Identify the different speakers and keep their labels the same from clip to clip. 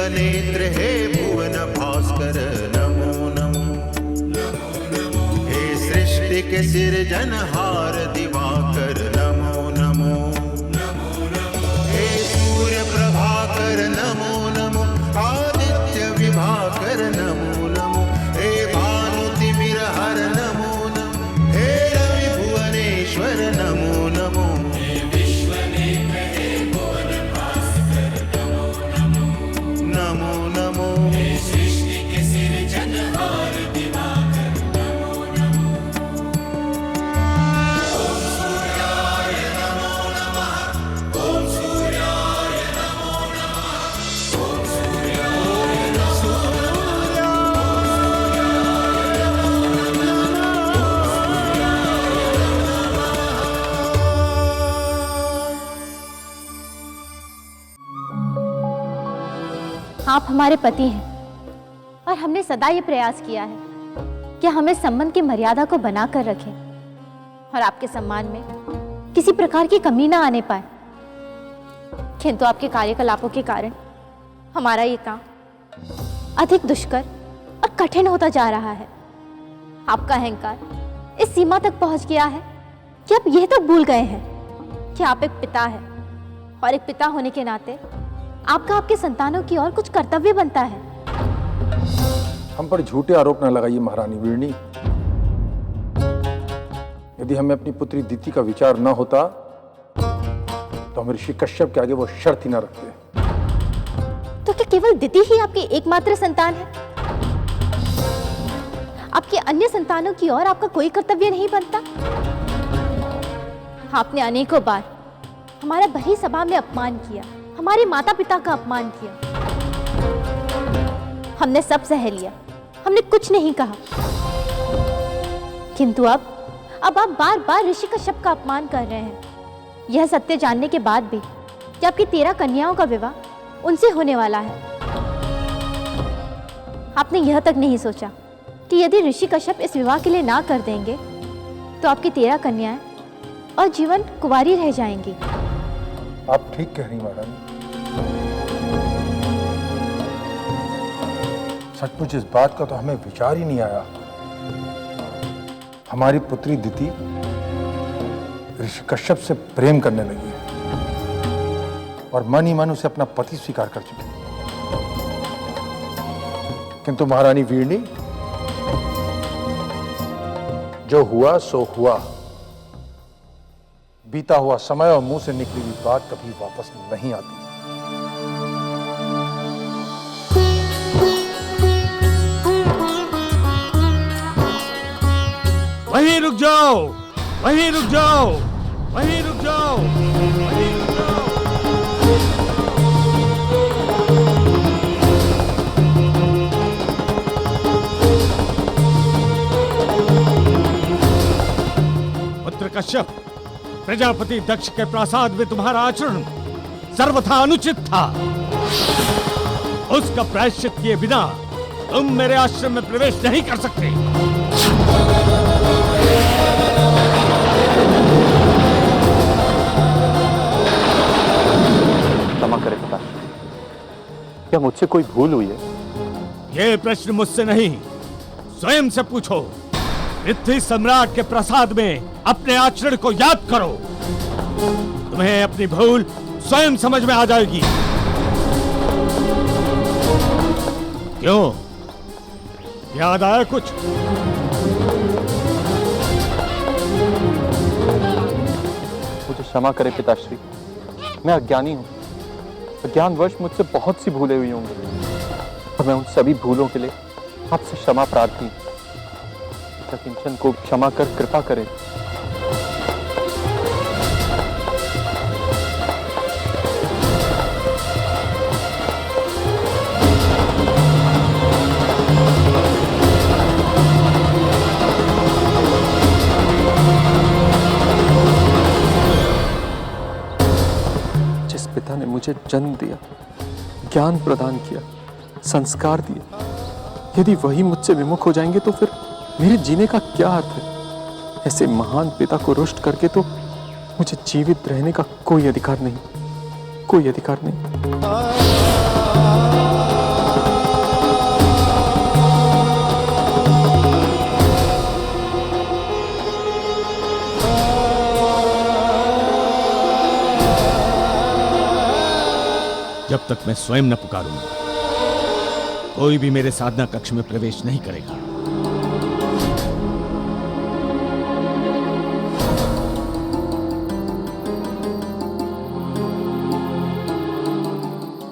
Speaker 1: विश्वनेत्र हे भुवन भास्कर नमो नमो। हे सृष्टि के सिरजनहार दिवाकर नमो नमो। हे सूर्य प्रभाकर नमो नमो। आदित्य विभाकर नमो नमो। हे भानुतिमिरहर नमो नमो। हे रवि भुवनेश्वर नमो नमो। नमो नमो। सृष्टि के सिरजनहार दिवाकर नमो नमो। ओम सूर्याय नमो नमः। ओम सूर्याय नमो नमः। ओम सूर्याय नमो
Speaker 2: आप हमारे पति हैं और हमने सदा ये प्रयास किया है कि हम इस संबंध की मर्यादा को बनाकर रखें और आपके सम्मान में किसी प्रकार की कमी ना आने पाए। किंतु आपके कार्यकलापों के कारण हमारा ये काम अधिक दुष्कर और कठिन होता जा रहा है। आपका अहंकार इस सीमा तक पहुंच गया है कि आप यह तक भूल गए हैं कि आप एक पिता हैं और एक पिता होने के नाते आपका आपके संतानों की ओर कुछ कर्तव्य बनता है।
Speaker 3: हम पर झूठे आरोप न लगाइए महारानी वीरणी। यदि हमें अपनी पुत्री दीति का विचार न होता तो हम ऋषि कश्यप के आगे वो शर्त ही न रखते।
Speaker 2: तो क्या केवल दीति ही आपकी एकमात्र संतान है? आपके अन्य संतानों की ओर आपका कोई कर्तव्य नहीं बनता? आपने अनेकों बार हमारा भरी सभा में अपमान किया, हमारे माता पिता का अपमान किया। हमने सब सह लिया, हमने कुछ नहीं कहा। किंतु अब आप बार बार ऋषि कश्यप का अपमान कर रहे हैं, यह सत्य जानने के बाद भी कि आपकी 13 कन्याओं का विवाह उनसे होने वाला है। आपने यह तक नहीं सोचा कि यदि ऋषि कश्यप इस विवाह के लिए ना कर देंगे तो आपकी 13 कन्याएं और जीवन कुंवारी रह जाएंगी।
Speaker 3: आप ठीक कह रही महारानी। सचमुच इस बात का तो हमें विचार ही नहीं आया। हमारी पुत्री दीति ऋषि कश्यप से प्रेम करने लगी है और मन ही मन उसे अपना पति स्वीकार कर चुकी है। किंतु महारानी वीरणी, जो हुआ सो हुआ। बीता हुआ समय और मुंह से निकली हुई बात कभी वापस नहीं आती।
Speaker 4: वहीं रुक जाओ, वहीं रुक जाओ, वहीं रुक जाओ, वहीं रुक जाओ। पुत्र कश्यप, प्रजापति दक्ष के प्रासाद में तुम्हारा आचरण सर्वथा अनुचित था। उसका प्रायश्चित किए बिना तुम मेरे आश्रम में प्रवेश नहीं कर सकते।
Speaker 5: क्षमा करें पिता, क्या मुझसे कोई भूल हुई है?
Speaker 4: यह प्रश्न मुझसे नहीं, स्वयं से पूछो। पृथ्वी सम्राट के प्रसाद में अपने आचरण को याद करो, तुम्हें अपनी भूल स्वयं समझ में आ जाएगी। क्यों, याद आया कुछ?
Speaker 5: मुझे क्षमा करें पिताश्री, मैं अज्ञानी हूँ। अज्ञानवश मुझसे बहुत सी भूलें हुई होंगी और मैं उन सभी भूलों के लिए आपसे क्षमा प्रार्थी हूँ। किंचन को क्षमा कर कृपा करें। जिस पिता ने मुझे जन्म दिया, ज्ञान प्रदान किया, संस्कार दिए, यदि वही मुझसे विमुख हो जाएंगे तो फिर मेरे जीने का क्या अर्थ है? ऐसे महान पिता को रुष्ट करके तो मुझे जीवित रहने का कोई अधिकार नहीं, कोई अधिकार नहीं।
Speaker 4: जब तक मैं स्वयं न पुकारूंगा, कोई भी मेरे साधना कक्ष में प्रवेश नहीं करेगा।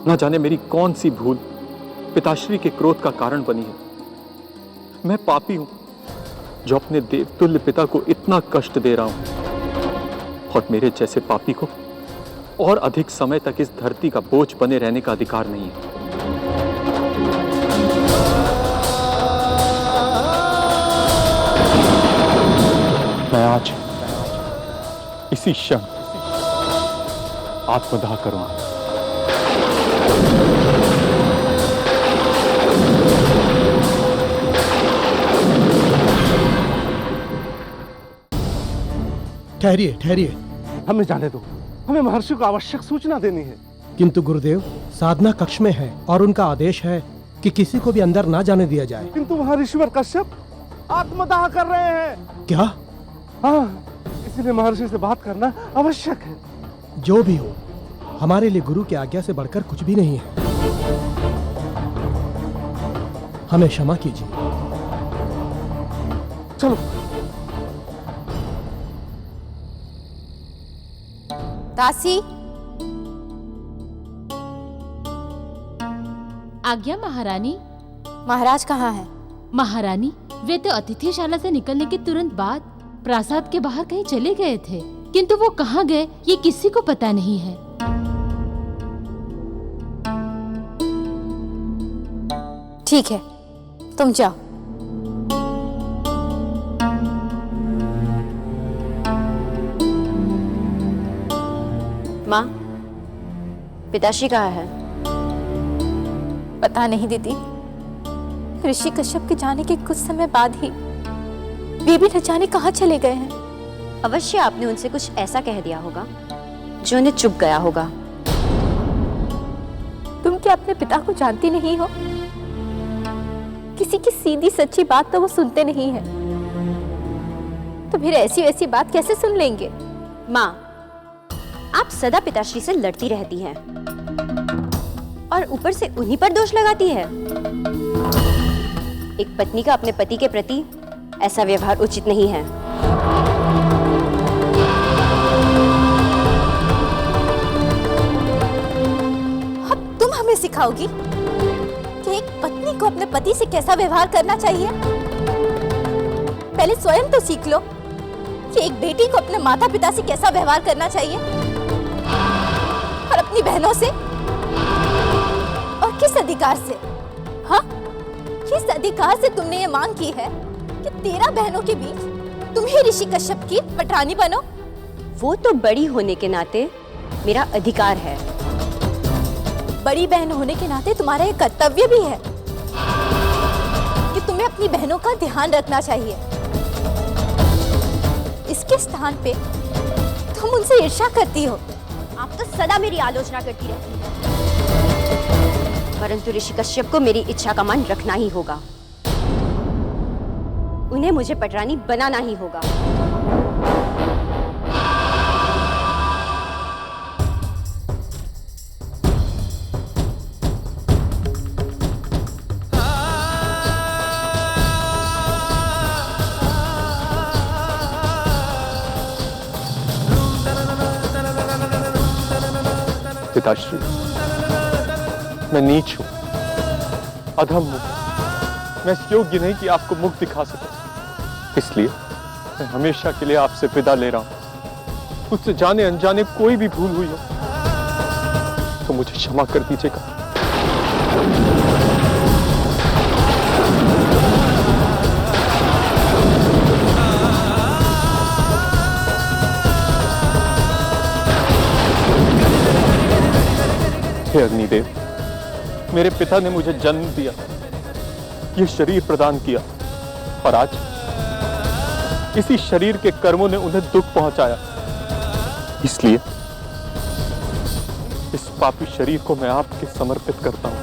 Speaker 5: ना जाने मेरी कौन सी भूल पिताश्री के क्रोध का कारण बनी है। मैं पापी हूं जो अपने देवतुल्य पिता को इतना कष्ट दे रहा हूं, और मेरे जैसे पापी को और अधिक समय तक इस धरती का बोझ बने रहने का अधिकार नहीं है। मैं आज इसी क्षण आत्मदाह करूंगा।
Speaker 6: ठहरिए ठहरिए,
Speaker 7: हमें जाने दो, हमें महर्षि को आवश्यक सूचना देनी है।
Speaker 6: किंतु गुरुदेव साधना कक्ष में है और उनका आदेश है कि किसी को भी अंदर ना जाने दिया जाए।
Speaker 7: किंतु वहाँ ऋषिवर कश्यप आत्मदाह कर रहे हैं।
Speaker 6: क्या?
Speaker 7: हाँ, इसलिए महर्षि से बात करना आवश्यक है।
Speaker 6: जो भी हो, हमारे लिए गुरु की आज्ञा से बढ़कर कुछ भी नहीं है। हमें क्षमा कीजिए।
Speaker 7: चलो।
Speaker 2: दासी,
Speaker 8: आज्ञा महारानी।
Speaker 2: महाराज कहाँ हैं?
Speaker 8: महारानी, वे तो अतिथिशाला से निकलने के तुरंत बाद प्रासाद के बाहर कहीं चले गए थे, किंतु वो कहाँ गए ये किसी को पता नहीं है।
Speaker 2: ठीक है, तुम जाओ।
Speaker 9: माँ, पिताश्री कहाँ है?
Speaker 2: पता नहीं दीदी, ऋषि कश्यप के जाने के कुछ समय बाद ही वे भी न जाने कहाँ चले गए हैं।
Speaker 9: अवश्य आपने उनसे कुछ ऐसा कह दिया होगा जो उन्हें चुभ गया होगा।
Speaker 2: तुम क्या अपने पिता को जानती नहीं हो? किसी की सीधी सच्ची बात तो वो सुनते नहीं है, तो फिर ऐसी वैसी बात कैसे सुन लेंगे?
Speaker 9: माँ, आप सदा पिताश्री से लड़ती रहती हैं और ऊपर से उन्हीं पर दोष लगाती है। एक पत्नी का अपने पति के प्रति ऐसा व्यवहार उचित नहीं है।
Speaker 2: अब तुम हमें सिखाओगी कि एक पत्नी को अपने पति से कैसा व्यवहार करना चाहिए? पहले स्वयं तो सीख लो कि एक बेटी को अपने माता पिता से कैसा व्यवहार करना चाहिए, और अपनी बहनों से, और किस अधिकार से? हाँ, किस अधिकार से तुमने ये मांग की है कि 13 बहनों के बीच तुम ही ऋषि कश्यप की पटरानी बनो?
Speaker 9: वो तो बड़ी होने के नाते मेरा अधिकार है।
Speaker 2: बड़ी बहन होने के नाते तुम्हारा ये कर्तव्य भी है कि तुम्हें अपनी बहनों का ध्यान रखना चाहिए। इसके स्थान पे तुम उनसे ईर्ष्या करती हो।
Speaker 9: आप तो सदा मेरी आलोचना करती रहती हैं, परंतु ऋषि कश्यप को मेरी इच्छा का मान रखना ही होगा। उन्हें मुझे पटरानी बनाना ही होगा।
Speaker 5: पिताश्री, मैं नीच हूं, अधम हूं। मैं इस योग्य नहीं कि आपको मुख दिखा सकूं। इसलिए मैं हमेशा के लिए आपसे विदा ले रहा हूं। मुझसे जाने अनजाने कोई भी भूल हुई हो तो मुझे क्षमा कर दीजिएगा। हे अग्निदेव, मेरे पिता ने मुझे जन्म दिया, ये शरीर प्रदान किया, और आज इसी शरीर के कर्मों ने उन्हें दुख पहुंचाया। इसलिए इस पापी शरीर को मैं आपके समर्पित करता हूं।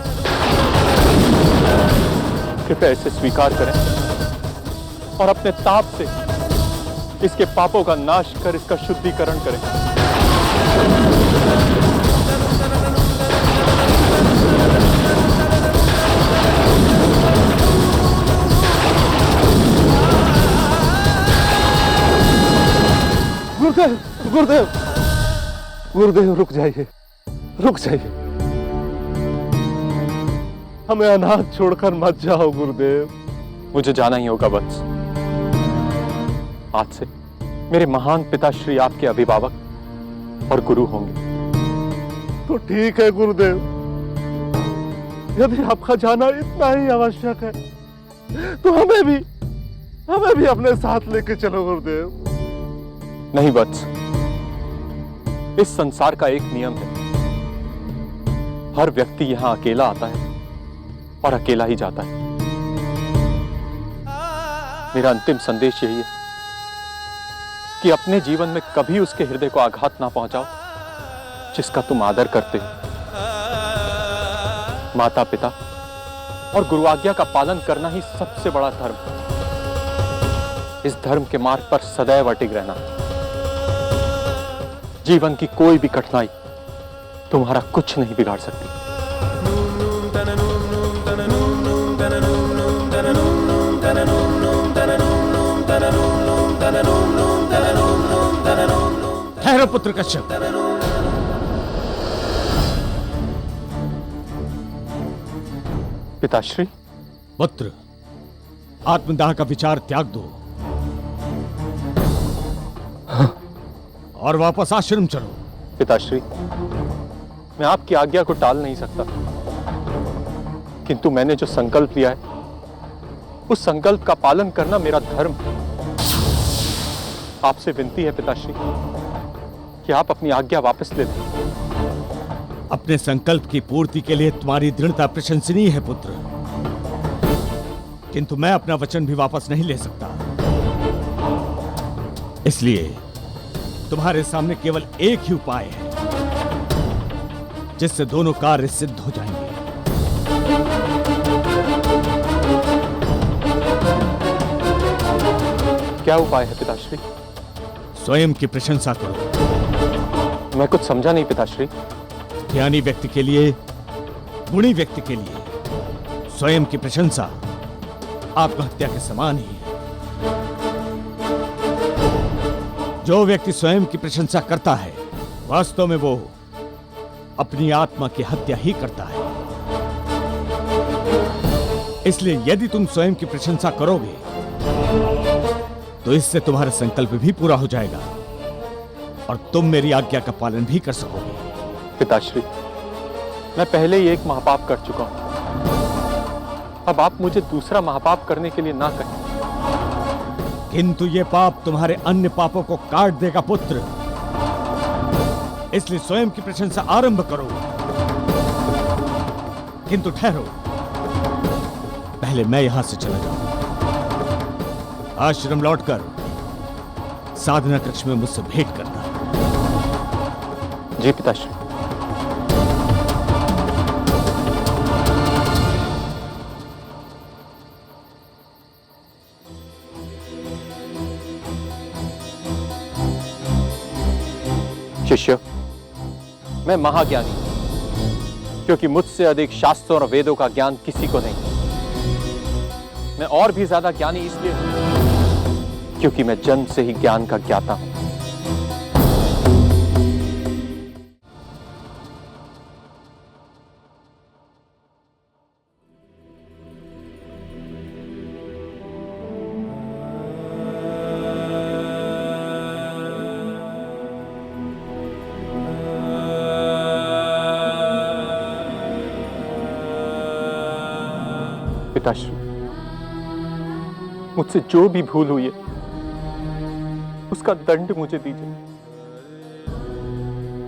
Speaker 5: कृपया इसे स्वीकार करें और अपने ताप से इसके पापों का नाश कर इसका शुद्धिकरण करें।
Speaker 7: गुरुदेव गुरुदेव गुरुदेव रुक जाइए, रुक जाइए। हमें अनाथ छोड़कर मत जाओ गुरुदेव।
Speaker 5: मुझे जाना ही होगा वत्स। आज से मेरे महान पिताश्री आपके अभिभावक और गुरु होंगे।
Speaker 7: तो ठीक है गुरुदेव, यदि आपका जाना इतना ही आवश्यक है तो हमें भी अपने साथ लेके चलो गुरुदेव।
Speaker 5: नहीं वत्स, इस संसार का एक नियम है, हर व्यक्ति यहां अकेला आता है और अकेला ही जाता है। मेरा अंतिम संदेश यही है कि अपने जीवन में कभी उसके हृदय को आघात ना पहुंचाओ जिसका तुम आदर करते हो। माता पिता और गुरु आज्ञा का पालन करना ही सबसे बड़ा धर्म है। इस धर्म के मार्ग पर सदैव अटिग रहना। जीवन की कोई भी कठिनाई तुम्हारा कुछ नहीं बिगाड़ सकती।
Speaker 4: ठहरो पुत्र कश्यप।
Speaker 5: पिताश्री।
Speaker 4: पुत्र, आत्मदाह का विचार त्याग दो और वापस आश्रम चलो।
Speaker 5: पिताश्री, मैं आपकी आज्ञा को टाल नहीं सकता, किंतु मैंने जो संकल्प लिया है उस संकल्प का पालन करना मेरा धर्म है। आपसे विनती है पिताश्री कि आप अपनी आज्ञा वापस ले लें।
Speaker 4: अपने संकल्प की पूर्ति के लिए तुम्हारी दृढ़ता प्रशंसनीय है पुत्र, किंतु मैं अपना वचन भी वापस नहीं ले सकता। इसलिए तुम्हारे सामने केवल एक ही उपाय है जिससे दोनों कार्य सिद्ध हो जाएंगे।
Speaker 5: क्या उपाय है पिताश्री?
Speaker 4: स्वयं की प्रशंसा करो।
Speaker 5: मैं कुछ समझा नहीं पिताश्री।
Speaker 4: ज्ञानी व्यक्ति के लिए, गुणी व्यक्ति के लिए स्वयं की प्रशंसा आत्महत्या के समान ही है। जो व्यक्ति स्वयं की प्रशंसा करता है वास्तव में वो अपनी आत्मा की हत्या ही करता है। इसलिए यदि तुम स्वयं की प्रशंसा करोगे तो इससे तुम्हारा संकल्प भी पूरा हो जाएगा और तुम मेरी आज्ञा का पालन भी कर सकोगे।
Speaker 5: पिताश्री, मैं पहले ही एक महापाप कर चुका हूं, अब आप मुझे दूसरा महापाप करने के लिए ना कहें।
Speaker 4: किंतु ये पाप तुम्हारे अन्य पापों को काट देगा पुत्र, इसलिए स्वयं की प्रशंसा आरंभ करो। किंतु ठहरो, पहले मैं यहां से चला जाऊं। आश्रम लौटकर साधना कक्ष में मुझसे भेंट करना।
Speaker 5: जी पिताश्री। शिष्य, मैं महाज्ञानी हूं, क्योंकि मुझसे अधिक शास्त्रों और वेदों का ज्ञान किसी को नहीं। मैं और भी ज्यादा ज्ञानी इसलिए क्योंकि मैं जन्म से ही ज्ञान का ज्ञाता हूं। पिताश्री, मुझसे जो भी भूल हुई है उसका दंड मुझे दीजिए।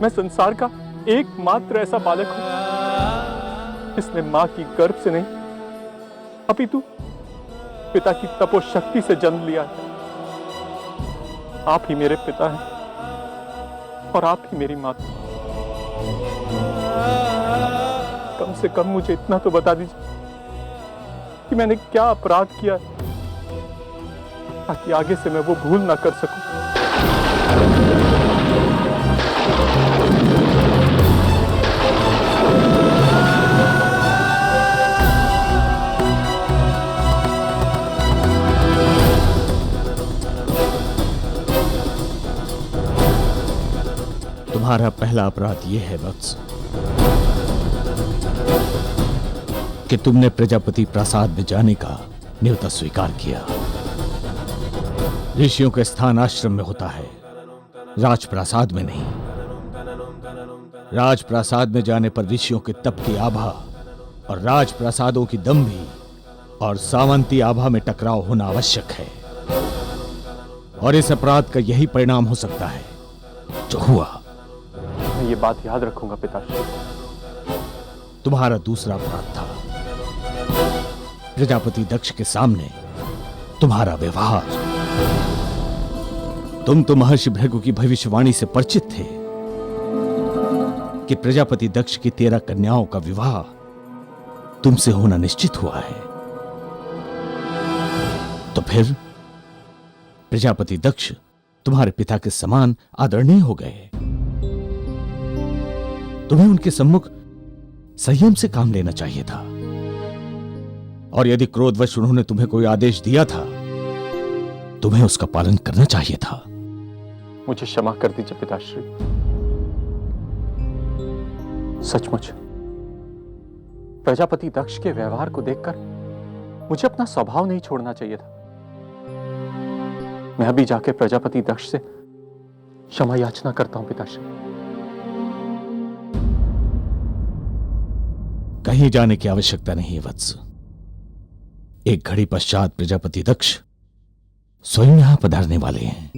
Speaker 5: मैं संसार का एकमात्र ऐसा बालक हूं जिसने मां की गर्भ से नहीं अपितु पिता की तपोशक्ति से जन्म लिया है। आप ही मेरे पिता हैं और आप ही मेरी माता। कम से कम मुझे इतना तो बता दीजिए कि मैंने क्या अपराध किया है ताकि आगे से मैं वो भूल ना कर सकूं।
Speaker 4: तुम्हारा पहला अपराध यह है वत्स कि तुमने प्रजापति प्रासाद में जाने का न्योता स्वीकार किया। ऋषियों का स्थान आश्रम में होता है, राजप्रासाद में नहीं। राजप्रासाद में जाने पर ऋषियों के तप की आभा और राजप्रासादों की दंभी और सामंती आभा में टकराव होना आवश्यक है, और इस अपराध का यही परिणाम हो सकता है जो हुआ।
Speaker 5: मैं ये बात याद रखूंगा पिताश्री।
Speaker 4: तुम्हारा दूसरा अपराध था प्रजापति दक्ष के सामने तुम्हारा व्यवहार। तुम तो महर्षि भृगु की भविष्यवाणी से परिचित थे कि प्रजापति दक्ष की 13 कन्याओं का विवाह तुमसे होना निश्चित हुआ है। तो फिर प्रजापति दक्ष तुम्हारे पिता के समान आदरणीय हो गए। तुम्हें उनके सम्मुख संयम से काम लेना चाहिए था, और यदि क्रोधवश उन्होंने तुम्हें कोई आदेश दिया था, तुम्हें उसका पालन करना चाहिए था।
Speaker 5: मुझे क्षमा कर दीजिए पिताश्री। सचमुच प्रजापति दक्ष के व्यवहार को देखकर मुझे अपना स्वभाव नहीं छोड़ना चाहिए था। मैं अभी जाके प्रजापति दक्ष से क्षमा याचना करता हूं पिताश्री।
Speaker 4: कहीं जाने की आवश्यकता नहीं है वत्स। एक घड़ी पश्चात प्रजापति दक्ष स्वयं यहां पधारने वाले हैं।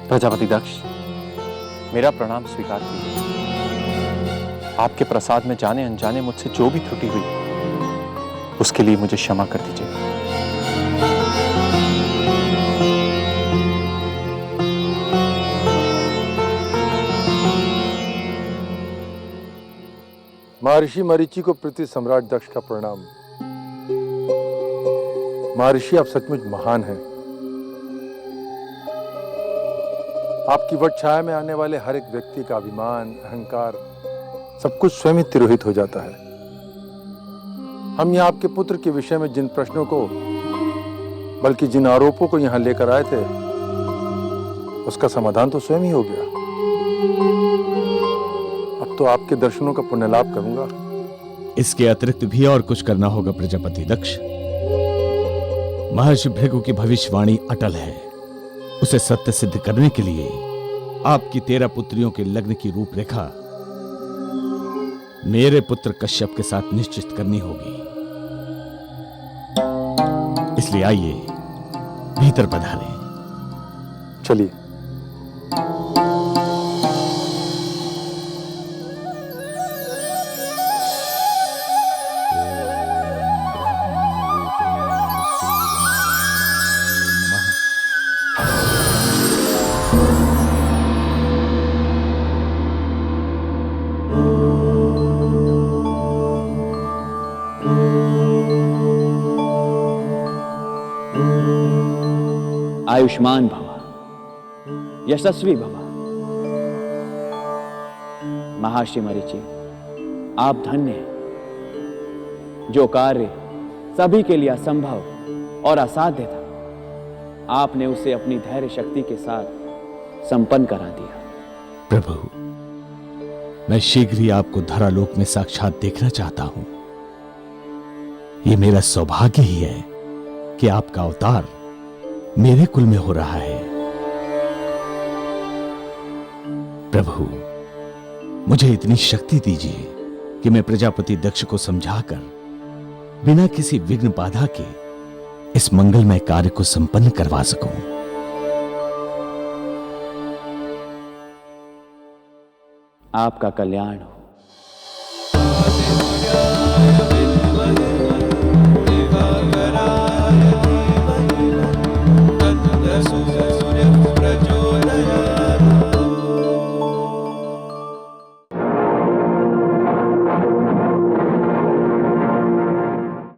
Speaker 5: प्रजापति दक्ष, मेरा प्रणाम स्वीकार कीजिए। आपके प्रसाद में जाने अनजाने मुझसे जो भी त्रुटि हुई उसके लिए मुझे क्षमा कर दीजिए।
Speaker 3: महर्षि मरीचि को प्रति सम्राट दक्ष का प्रणाम। महर्षि आप सचमुच महान हैं। आपकी वट छाया में आने वाले हर एक व्यक्ति का अभिमान, अहंकार सब कुछ स्वयं ही तिरोहित हो जाता है। हम यहाँ आपके पुत्र के विषय में जिन प्रश्नों को, बल्कि जिन आरोपों को यहाँ लेकर आए थे, उसका समाधान तो स्वयं ही हो गया। अब तो आपके दर्शनों का पुण्य लाभ करूंगा।
Speaker 4: इसके अतिरिक्त भी और कुछ करना होगा प्रजापति दक्ष। महर्षि भृगु की भविष्यवाणी अटल है। उसे सत्य सिद्ध करने के लिए आपकी 13 पुत्रियों के लग्न की रूपरेखा मेरे पुत्र कश्यप के साथ निश्चित करनी होगी। इसलिए आइए, भीतर पधारें।
Speaker 3: चलिए।
Speaker 10: आयुष्मान भव, यशस्वी भव। महर्षि मरीचि, आप धन्य हैं। जो कार्य सभी के लिए असंभव और असाध्य था, आपने उसे अपनी धैर्य शक्ति के साथ संपन्न करा दिया।
Speaker 4: प्रभु, मैं शीघ्र ही आपको धरालोक में साक्षात देखना चाहता हूं। यह मेरा सौभाग्य ही है कि आपका अवतार मेरे कुल में हो रहा है। प्रभु, मुझे इतनी शक्ति दीजिए कि मैं प्रजापति दक्ष को समझाकर बिना किसी विघ्न बाधा के इस मंगलमय कार्य को संपन्न करवा सकूं।
Speaker 10: आपका कल्याण हो।